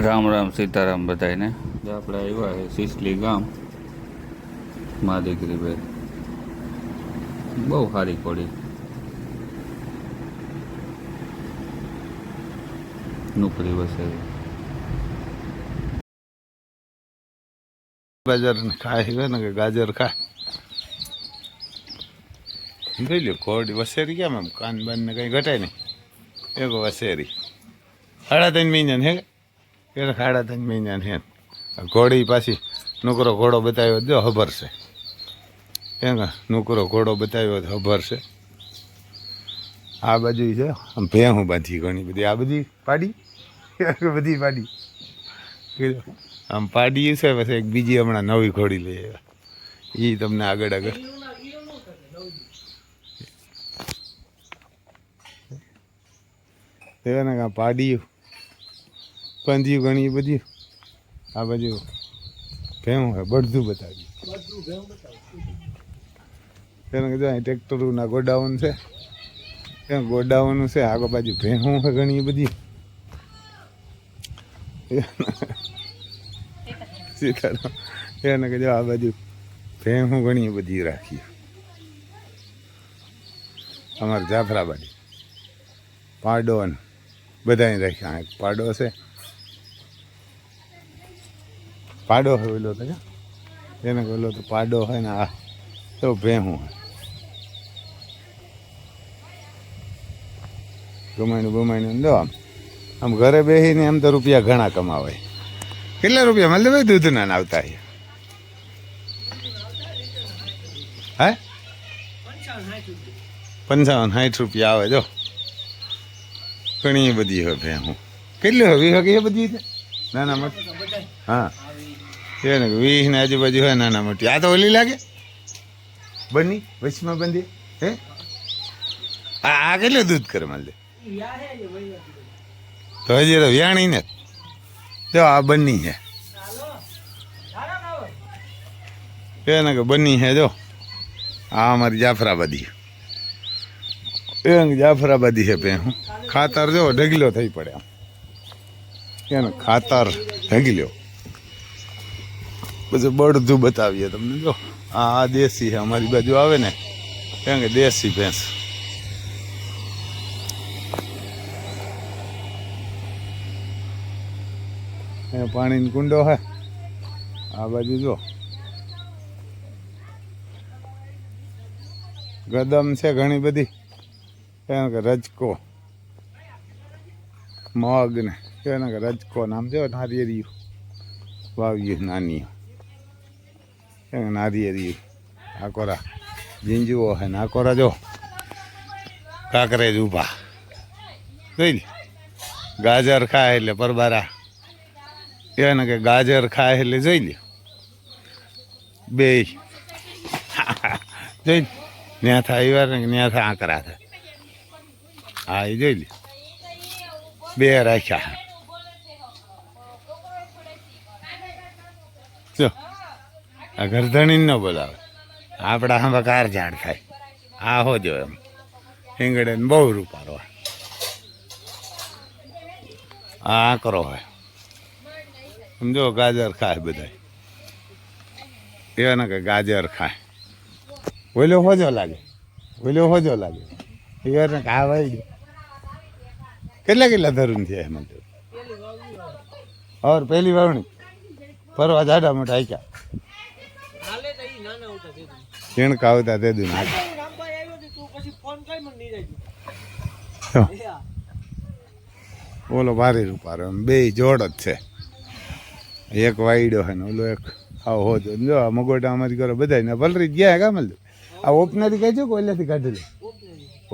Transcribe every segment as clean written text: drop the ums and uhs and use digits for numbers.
રામ રામ સીતારામ બધાને. આપણે આવ્યા છે સિસલી ગામ. મા દીકરી ભાઈ બહુ સારી કોડી નોકરી વસે. ગાજર ખાય છે ને કે ગાજર ખાય જોઈ લો. કોડી વસેરી કેમ એમ કાન બાન ને કઈ ઘટાય નહીં. એક વસેરી 3.5 મહિના હે કે 3.5 મહિના હે. ઘોડી પાછી નોકરો ઘોડો બતાવ્યો જો ખબર છે હે ને. નોકરો ઘોડો બતાવ્યો ખબર છે. આ બાજુ છે આમ ભેહું બાંધી ઘણી બધી. આ બધી પાડી બધી પાડી આમ પાડી છે. પછી એક બીજી હમણાં નવી ઘોડી લઈ આવ્યા. એ તમને આગળ આગળ ને કાં પાડ્યું પાંધ્યું ઘણી બધી. આ બાજુ ભેહું હોય બધું બતાવ્યું. એને કીધું અહીં ટ્રેક્ટરોના ગોડાઉન છે. ત્યાં ગોડાઉન છે. આગળ બાજુ ભેહું હોય ઘણી બધી. સીતારામ એને કીધું આ બાજુ ભેહું ઘણી બધી રાખી. અમારે જાફરાબાદી પાડો ને બધાને રાખ્યા. એક પાડો છે. પાડો હોય ઓલો તો એને ઓલો તો પાડો હોય ને આ તો ભેહું હોય. ગમાણું બમાણું દો આમ ઘરે બેસીને એમ તો રૂપિયા ઘણા કમાવાય. કેટલા રૂપિયા મળે ભાઈ દૂધના આવતા? હે 55-60 રૂપિયા આવે. જો ઘણી બધી હોય ભેહું. કેટલી હોય? 20 એ બધી છે નાના મોટી? હા એ ને 20 ને આજુબાજુ હોય નાના મોટી. આ તો ઓલી લાગે બની વચમાં બંધી હે. આ કેટલું દૂધ કરે મળે તો હજી તો વ્યાણી ને. જો આ બની છે એને કે બની છે. જો આ અમારી જાફરાબાદી જાફરાબાદી છે ભેહું. ખાતર જો ઢગલો થઈ પડે આમ એને ખાતર ઢગલ્યો. પછી બળધું બતાવીએ તમને. જો આ દેશી છે. અમારી બાજુ આવે ને કેમ કે દેશી ભેંસ. પાણીનો કુંડો હે આ બાજુ. જો ગદમ છે ઘણી બધી. કેમ કે રજકો મગ ને એને કે રજકો નામ છે. નારિયેરિયું વાવ્યું નાની નારિયેરિયું. આકોરા ઝીંજુઓ હે ને આકોરા જો કાંકરેજ ઊભા. જોઈ લે ગાજર ખાય એટલે પરબારા. એને કે ગાજર ખાય એટલે જોઈ લે બે જોઈ ન્યા થાય વાર ને ન્યા થાય આંકરા થાય. હા એ જોઈ લે બે રાખ્યા. જો આ ગરધણી ન બોલાવે. આપણા આમાં કાર ઝાડ થાય. આ હો જો એમ હિંગડે બહુ રૂપારો હોય. આ આંકરો હોય. સમજો ગાજર ખાય બધા. એને કે ગાજર ખાય. ઓલો હોજો લાગે. ઓલો હોજો લાગે. એને કે આ વાઈ કેટલા કેટલા ધરું થયા એમાં તો. ઓર પહેલી વાવણી ફરવા જાડા મોટા આક્યા કેણકા આવતા તે દુન ઓલો ભારે રૂપારો. બે જોડ જ છે. એક વાયડો છે ને ઓલો એક આવો હોજો. જો આ મગોટા અમારી ઘરે બધા પલરી ગયા કામ. આ ઓપનારી કહેજો કે ઓલાથી કાઢેલો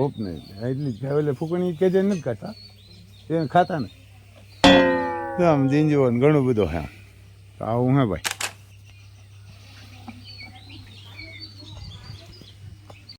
ઓપનારી એટલી ઓલે ફૂકણી કહેજો નથી કાઢતા. એને ખાતા ને આમ જીંજવો ને ઘણું બધું હે. આવું હે ભાઈ.